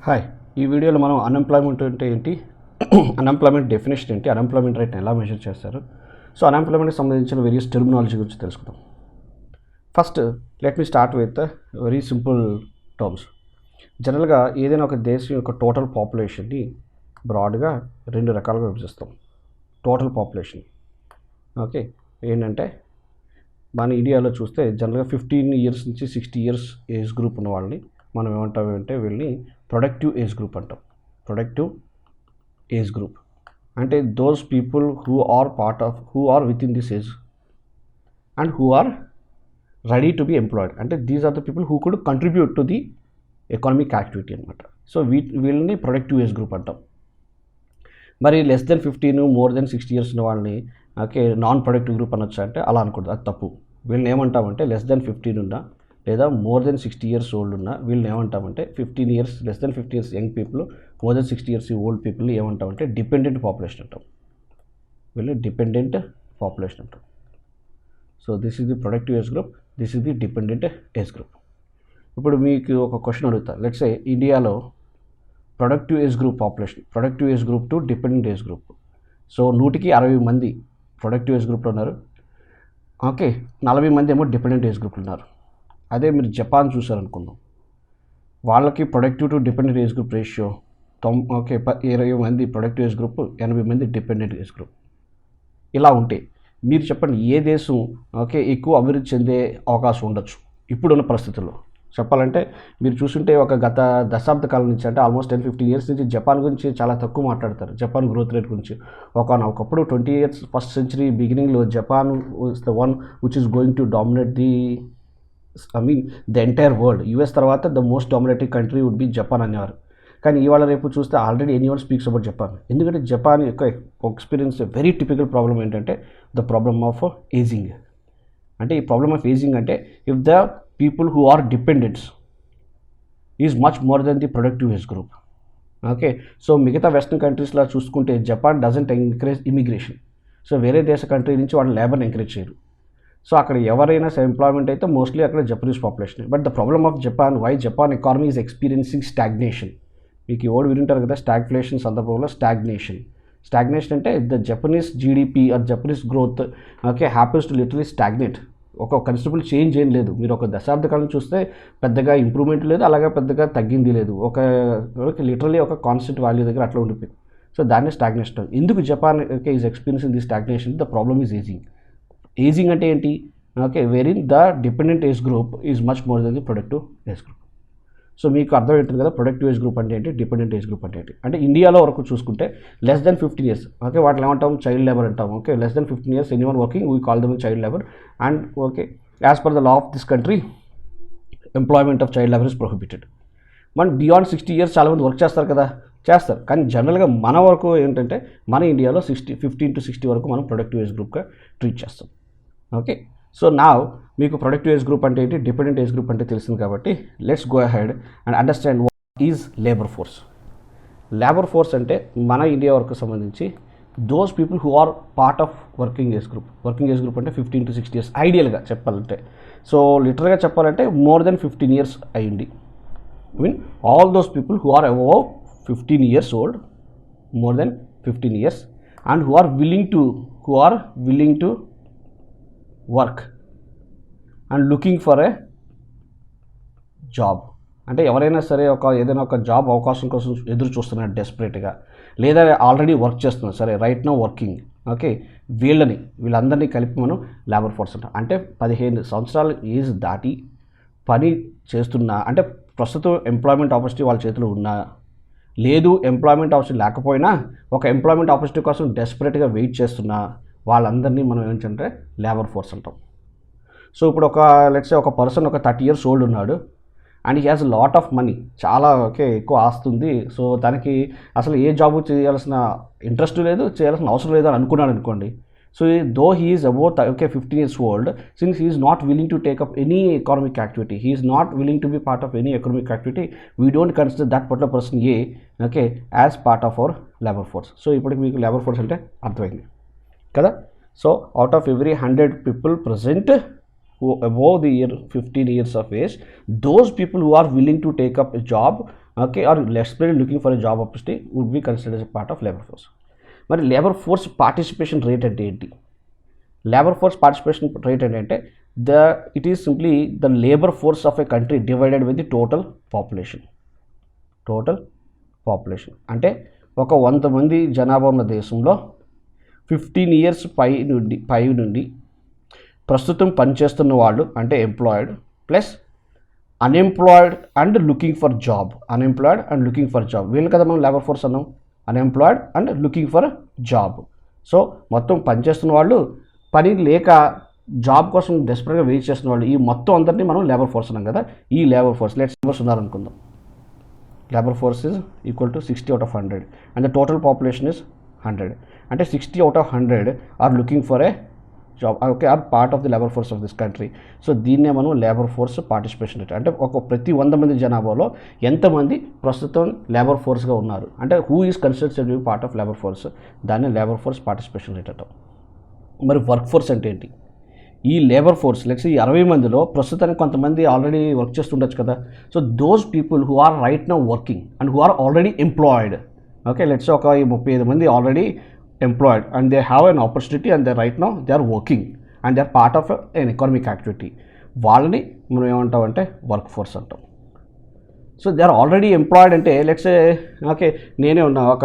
Hi, ఈ వీడియోలో మనం అన్ఎంప్లాయ్మెంట్ అంటే ఏంటి, అన్ఎంప్లాయ్మెంట్ డెఫినేషన్ ఏంటి, అన్ఎంప్లాయ్మెంట్ రేట్ని ఎలా మెజర్ చేస్తారు, సో అన్ఎంప్లాయ్మెంట్కి సంబంధించిన వేరియస్ టెర్మినాలజీ గురించి తెలుసుకుందాం. First let me start with very simple terms. జనరల్గా ఏదైనా ఒక దేశం యొక్క టోటల్ పాపులేషన్ని బ్రాడ్గా రెండు రకాలుగా విభజిస్తాం. టోటల్ పాపులేషన్ ఓకే ఏంటంటే మన ఇండియాలో చూస్తే జనరల్గా 15 years నుంచి 60 years ఏజ్ గ్రూప్ ఉన్న వాళ్ళని మనం ఏమంటామంటే వీళ్ళని ప్రొడక్టివ్ ఏజ్ గ్రూప్ అంటాం. ప్రొడక్టివ్ ఏజ్ గ్రూప్ అంటే those people who are within this age and who are ready to be employed, అంటే these are the people who could contribute to the economic activity అనమాట. So వీళ్ళని productive age group అంటాం. మరి less than 15 more than 60 years ఉన్న వాళ్ళని okay non productive group అనొచ్చా అంటే అలా అనకూడదు, అది తప్పు. వీళ్ళని ఏమంటామంటే లెస్ దెన్ 15 ఉన్నా లేదా మోర్ దెన్ 60 years ఓల్డ్ ఉన్న వీళ్ళని ఏమంటామంటే 15 years less than 50 years young people, more than 60 years old పీపుల్ని ఏమంటామంటే డిపెండెంట్ పాపులేషన్ అంటాం. వీళ్ళు డిపెండెంట్ పాపులేషన్ అంటాం. So this is the productive age group, this is the dependent age group. ఇప్పుడు మీకు ఒక క్వశ్చన్ అడుగుతా, లెట్స్ సే ఇండియాలో productive age group population, productive age group to dependent age group. So 100కి 60 మంది ప్రొడక్టివ్ ఏజ్ గ్రూప్లో ఉన్నారు, ఓకే 40 మంది ఏమో డిపెండెంట్ ఏజ్ గ్రూప్లో ఉన్నారు. అదే మీరు జపాన్ చూసారనుకుందాం, వాళ్ళకి productive to dependent age group ratio okay 20 మంది ప్రొడక్టివ్ ఏజ్ గ్రూప్, 80 మంది డిపెండెంట్ ఏజ్ గ్రూప్. ఇలా ఉంటే మీరు చెప్పండి ఏ దేశం ఓకే ఎక్కువ అభివృద్ధి చెందే అవకాశం ఉండొచ్చు ఇప్పుడున్న పరిస్థితుల్లో? చెప్పాలంటే మీరు చూస్తుంటే ఒక గత దశాబ్ద కాలం నుంచి అంటే ఆల్మోస్ట్ 10-15 years నుంచి జపాన్ గురించి చాలా తక్కువ మాట్లాడతారు, జపాన్ గ్రోత్ రేట్ గురించి. ఒకప్పుడు 20 years ఫస్ట్ సెంచరీ బిగినింగ్లో Japan was the one which is going to dominate the entire world. US తర్వాత the most dominating country would be Japan అనేవారు. కానీ ఇవాళ రేపు చూస్తే already anyone speaks about Japan. ఎందుకంటే జపాన్ యొక్క ఎక్స్పీరియన్స్ వెరీ టిపికల్ ప్రాబ్లం ఏంటంటే ద ప్రాబ్లమ్ ఆఫ్ ఏజింగ్. అంటే ఈ ప్రాబ్లమ్ ఆఫ్ ఏజింగ్ అంటే if the people who are dependents is much more than the productive age group. Okay so మిగతా western కంట్రీస్లో చూసుకుంటే Japan doesn't encourage immigration. So వేరే దేశ country నుంచి వాళ్ళు లేబర్ని ఎంకరేజ్ చేయరు. సో అక్కడ ఎవరైనా ఎంప్లాయ్మెంట్ అయితే మోస్ట్లీ అక్కడ Japanese population. But the problem of Japan, why Japan economy is experiencing stagnation. మీకు ఓడి వింటారు కదా, స్టాగ్ఫ్లేషన్ సందర్భంలో స్టాగ్నేషన్ అంటే the Japanese GDP or Japanese growth okay happens to literally stagnate. ఒక కన్సిడరబుల్ చేంజ్ ఏం లేదు. మీరు ఒక దశాబ్ద కాలం చూస్తే పెద్దగా ఇంప్రూవ్మెంట్ లేదు, అలాగే పెద్దగా తగ్గింది లేదు. లిటరలీ ఒక కాన్స్టెంట్ వాల్యూ దగ్గర అట్లా ఉండిపోయింది. సో దాన్ని స్టాగ్నేషన్. ఎందుకు Japan okay is experiencing the stagnation? The problem is ageing. Ageing అంటే ఏంటి? Okay very the dependent age group is much more than the productive age group. So మీకు అర్థం అవుతుంది కదా ప్రొడక్టివ్ ఏజ్ గ్రూప్ అంటే ఏంటి, డిపెండెంట్ ఏజ్ గ్రూప్ అంటే ఏంటి. అంటే ఇండియాలో వరకు చూసుకుంటే లెస్ దెన్ 15 years ఓకే వాటిని ఏమంటాం, చైల్డ్ లేబర్ అంటాం. Okay less than 15 years anyone working we call them child labour. And okay as per the law of this country employment of child labour is prohibited. మన beyond 60 years చాలామంది work చేస్తారు కదా, చేస్తారు. కానీ జనరల్గా మన వరకు ఏంటంటే మన ఇండియాలో 15 to 60 వరకు మనం ప్రొడక్టివ్ ఏజ్ గ్రూప్గా ట్రీట్ చేస్తాం. ఓకే సో నా మీకు ప్రొడక్టివ్ ఏజ్ గ్రూప్ అంటే ఏంటి, డిపెండెంట్ ఏజ్ గ్రూప్ అంటే తెలిసింది కాబట్టి let's go ahead and understand what is labour force. Labour force అంటే మన ఇండియా వరకు సంబంధించి those people who are part of working age group. Working age group అంటే 15 to 60 years ఐడియల్గా చెప్పాలంటే. సో లిటరల్గా చెప్పాలంటే మోర్ దెన్ 15 years అయ్యింది. All those people who are above 15 years old, more than 15 years and who are willing to work and looking for a job. అంటే ఎవరైనా సరే ఏదైనా ఒక జాబ్ అవకాశం కోసం ఎదురు చూస్తున్నారు డెస్పరేట్గా, లేదా ఆల్రెడీ వర్క్ చేస్తున్నారు, సరే రైట్ నౌ వర్కింగ్. ఓకే వీళ్ళందరినీ కలిపి మనం లేబర్ ఫోర్స్ అంటాం. అంటే 15 సంవత్సరాల ఏజ్ దాటి పని చేస్తున్నా, అంటే ప్రస్తుతం ఎంప్లాయ్మెంట్ ఆపర్చునిటీ వాళ్ళ చేతిలో ఉన్నా, లేదు ఎంప్లాయ్మెంట్ ఆపర్చునిటీ లేకపోయినా ఒక ఎంప్లాయ్మెంట్ ఆపర్చునిటీ కోసం డెస్పరేట్గా వెయిట్ చేస్తున్నా వాళ్ళందరినీ మనం ఏంటంటే లేబర్ ఫోర్స్ అంటాం. సో ఇప్పుడు లెట్స్ సే ఒక పర్సన్ ఒక 30 years ఓల్డ్ ఉన్నాడు and he has lot of money, చాలా ఎక్కువ ఆస్తి ఉంది. సో దానికి అసలు ఏ జాబ్ చేయాల్సిన ఇంట్రెస్ట్ లేదు, చేయాల్సిన అవసరం లేదు అని అనుకున్నాడు అనుకోండి. So though he is about 15 years old, since he is not willing to take up any economic activity, he is not willing to be part of any economic activity, we don't consider that particular person as part of our labour force. So ఇప్పుడు మీకు labour force అంటే అర్థమైంది కదా. So out of every 100 people present who above the 15 years of age, those people who are willing to take up a job okay, or desperately looking for a job opportunity would be considered as a part of labor force. మరి labour force participation rate అంటే ఏంటి? Labour force participation rate ఏంటంటే it is simply the labour force of a country divided with the total population. అంటే ఒక 100 మంది జనాభా ఉన్న దేశంలో 15 ఇయర్స్ పై నుండి ప్రస్తుతం పనిచేస్తున్న వాళ్ళు అంటే employed plus unemployed and looking for job. వీళ్ళు కదా మనం లేబర్ ఫోర్స్ అన్నాం. Unemployed and looking for job. So మొత్తం పనిచేస్తున్న వాళ్ళు, పని లేక జాబ్ కోసం డెస్పరేట్గా వెయిట్ చేస్తున్న వాళ్ళు, ఈ మొత్తం అందరినీ మనం లేబర్ ఫోర్స్ అన్నాం కదా. ఈ లేబర్ ఫోర్స్ లెట్స్ మెంబర్స్ ఉన్నారనుకుందాం. Labour force is equal to 60 out of 100 and the total population is 100. అంటే 60 out of 100 are looking for a job, okay, are part of the labour force of this country. So దీన్నే మనం labour force participation rate అంటే ప్రతి 100 మంది జనాభాలో ఎంతమంది ప్రస్తుతం labour ఫోర్స్గా ఉన్నారు అంటే who is considered to be part of labour force, దాన్ని లేబర్ ఫోర్స్ పార్టిసిపేషన్ రేట్ అంటాం. మరి వర్క్ ఫోర్స్ అంటే ఏంటి? ఈ లేబర్ ఫోర్స్ లెట్స్ ఈ 60 మందిలో ప్రస్తుతానికి కొంతమంది ఆల్రెడీ వర్క్ చేస్తుండొచ్చు కదా. So those people who are right now working and who are already employed, okay, let's ఒక 35 మంది already employed and they have an opportunity and they right now they are working and they are part of an economic activity. వాళ్ళని మనం ఏమంటామంటే work force అంటాం. So they are already employed అంటే let's okay, నేనే ఉన్నా ఒక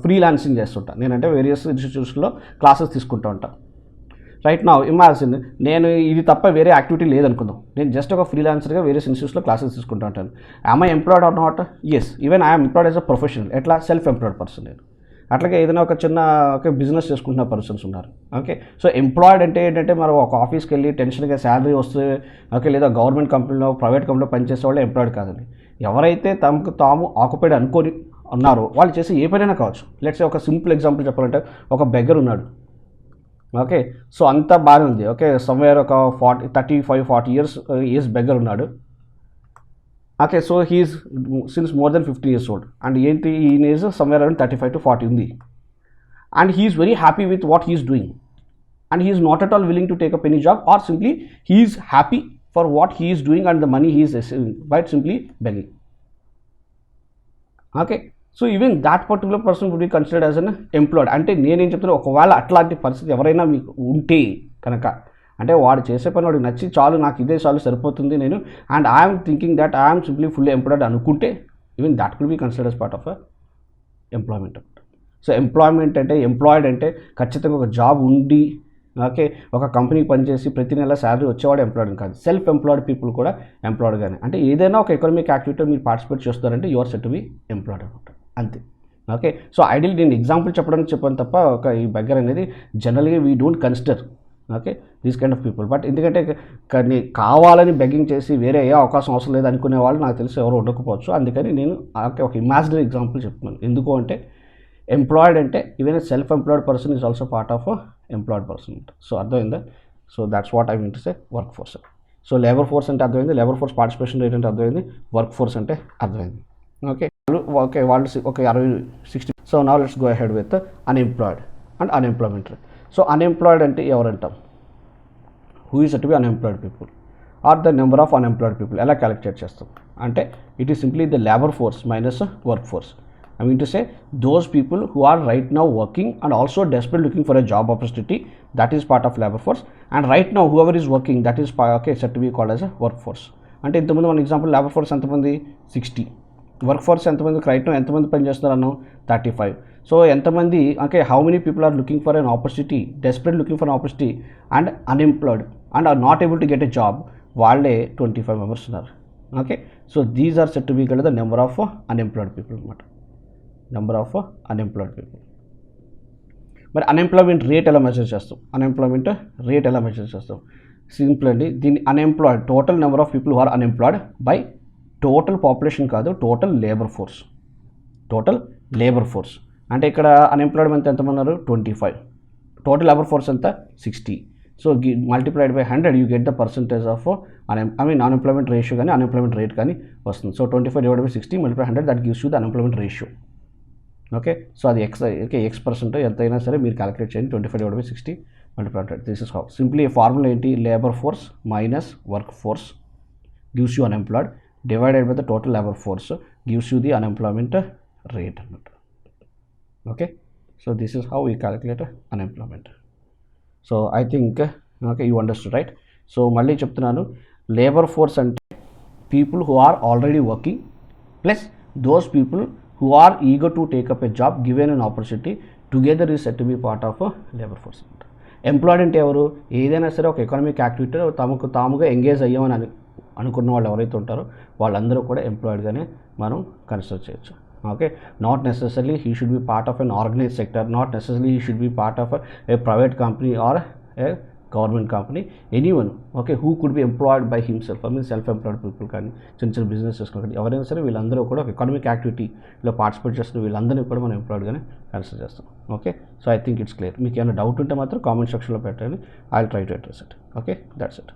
freelancing చేస్తుంటా, నేనంటే వేరియస్ ఇన్స్టిట్యూట్స్లో క్లాసెస్ తీసుకుంటూ ఉంటాను. రైట్ నౌ ఇమాజిన్ నేను ఇది తప్ప వేరే యాక్టివిటీ లేదనుకుందాం, నేను జస్ట్ ఒక ఫ్రీలాన్సర్గా వేరియస్ ఇన్స్టిట్యూట్స్లో క్లాసెస్ తీసుకుంటూ ఉంటాను. I employed or not? Yes, even I'm employed as a professional. ఎట్లా? సెల్ఫ్ ఎంప్లాయిడ్ పర్సన్ నేను. అట్లాగే ఏదైనా ఒక చిన్న బిజినెస్ చేసుకుంటున్న పర్సన్స్ ఉన్నారు. ఓకే, సో ఎంప్లాయిడ్ అంటే ఏంటంటే మనం ఒక ఆఫీస్కి వెళ్ళి టెన్షన్గా శాలరీ వస్తే, ఓకే, లేదా గవర్నమెంట్ కంపెనీలో ప్రైవేట్ కంపెనీలో పనిచేసే వాళ్ళు ఎంప్లాయిడ్ కాదండి. ఎవరైతే తమకు తాము ఆక్యుపైడ్ అనుకొని ఉన్నారో వాళ్ళు చేసి ఏ పనైనా కావచ్చు. లెట్స్ ఒక సింపుల్ ఎగ్జాంపుల్ చెప్పాలంటే ఒక బెగ్గర్ ఉన్నాడు. ఓకే, సో అంతా బాగానే ఉంది. ఓకే, సమ్వేర్ ఒక 35-40 ఇయర్స్ బెగ్గర్ ఉన్నాడు. Okay, so he's since more than 50 years old and ఏంటి ఈయన ఏజ్ సమ్వేర్ అరౌండ్ 35 to 40 ఉంది. And he's very happy with what he's doing and he's not at all willing to take up any job or simply he's happy for what he's doing and the money he's receiving by simply begging. Okay, so even that particular person would be considered as an employed. అంటే నేనేం చెప్తున్నా, ఒకవేళ అట్లాంటి పరిస్థితి ఎవరైనా మీకు ఉంటే కనుక, అంటే వాడు చేసే పని వాడికి నచ్చి చాలు, నాకు ఇదే చాలు సరిపోతుంది నేను, and I'm thinking that I'm simply fully employed అనుకుంటే, even that could be considered as part of employment. So employment అంటే, ఎంప్లాయిడ్ అంటే ఖచ్చితంగా ఒక జాబ్ ఉండి, ఓకే, ఒక కంపెనీకి పనిచేసి ప్రతి నెల శాలరీ వచ్చేవాడు ఎంప్లాయిడ్ కాదు. సెల్ఫ్ ఎంప్లాయిడ్ పీపుల్ కూడా ఎంప్లాయిడ్గానే. అంటే ఏదైనా ఒక ఎకనామిక్ యాక్టివిటీలో మీరు పార్టిసిపేట్ చేస్తారంటే you are set to be employed అనమాట, అంతే. ఓకే, సో ఐడియల్ నేను ఎగ్జాంపుల్ చెప్పడానికి చెప్పాను తప్ప ఒక ఈ బెగ్గర్ అనేది జనరల్గా we don't consider, okay, these kind of people. But ఎందుకంటే కావాలని బెగ్గింగ్ చేసి వేరే ఏ అవకాశం అవసరం లేదు అనుకునే వాళ్ళు నాకు తెలిసి ఎవరు ఉండకపోవచ్చు. అందుకని నేను ఒక ఇమాజినరీ ఎగ్జాంపుల్ చెప్తున్నాను. ఎందుకు అంటే ఎంప్లాయిడ్ అంటే even self employed person is also part of employed person. So అర్థమైందా? So that's what I mean to say work force. So labour force అంటే అర్థమైంది, లేబర్ ఫోర్స్ పార్టిసిపేషన్ రేట్ అంటే అర్థమైంది, వర్క్ ఫోర్స్ అంటే అర్థమైంది. ఓకే, వాళ్ళు ఒక 60. So now let's go ahead with unemployed and unemployment rate. So unemployed అంటే ఎవరంటాం? Who is to be unemployed people are the number of unemployed people. ఎలా calculate చేస్తాం అంటే it is simply the labour force minus work force. I mean to say those people who are right now working and also desperately looking for a job opportunity, that is part of labor force. And right now whoever is working, that is okay, said to be called as a workforce. అంటే ఇంతకుముందు మన example labour force ఎంతమంది 60, work force ఎంతమంది right now ఎంతమంది పని చేస్తున్నారు అన్నాం 35. So ఎంతమంది, okay, how many people are looking for an opportunity, desperate looking for an opportunity and unemployed and are not able to get a job, వాళ్ళే 25 members ఉన్నారు. Okay, so these are set to be called the number of unemployed people అనమాట, number of unemployed people. మరి unemployment rate ఎలా measure చేస్తాం? Unemployment rate ఎలా measure చేస్తాం? Simple అండి, దీన్ని unemployed total number of people who are unemployed by total population కాదు, total labour force. Total labour force అంటే ఇక్కడ అన్ఎంప్లాయ్మెంట్ ఎంతమంది ఉన్నారు? 25. టోటల్ లేబర్ ఫోర్స్ ఎంత? 60. So multiplied by 100 you get the percentage of unemployment ratio కానీ unemployment rate కానీ వస్తుంది. So 25 divided by 60 multiplied by 100 that gives you the unemployment ratio. Okay, so అది X% ఎంతైనా సరే మీరు క్యాలిక్యులేట్ చేయండి. 25 divided by 60 multiplied by 100. This is how simply formula ఏంటి? Labour force minus work force gives you unemployed divided by the total labour force gives you the unemployment rate అన్నమాట. Okay, so this is how we calculate unemployment. So I think okay you understood right. So మళ్ళీ చెప్తున్నాను, labour force అంటే people who are already working plus those people who are eager to take up a job given an opportunity together is said to be part of a labor force. Employed అంటే ఎవరు, ఏదైనా సరే ఒక economic యాక్టివిటీలో తమకు తాముగా engage అయ్యామని అనుకున్న వాళ్ళు ఎవరైతే ఉంటారో వాళ్ళందరూ కూడా ఎంప్లాయిడ్గానే మనం కన్సిడర్ చేయొచ్చు. Okay, not necessary he should be part of an organise sector, not necessary he should be part of a private company or a government company, anyone okay who could be employed by himself. I mean self employed people కానీ చిన్న చిన్న businesses కానీ ఎవరైనా సరే వీళ్ళందరూ కూడా ఒక economic యాక్టివిటీలో participate చేస్తున్న వీళ్ళందరినీ కూడా మనం ఎంప్లాయిడ్గానే కన్సిడర్ చేస్తాం. Okay, so I think it's clear. మీకు ఏమైనా డౌట్ ఉంటే మాత్రం కామెంట్ సెక్షన్లో పెట్టండి, I will try to address it. Okay, that's it.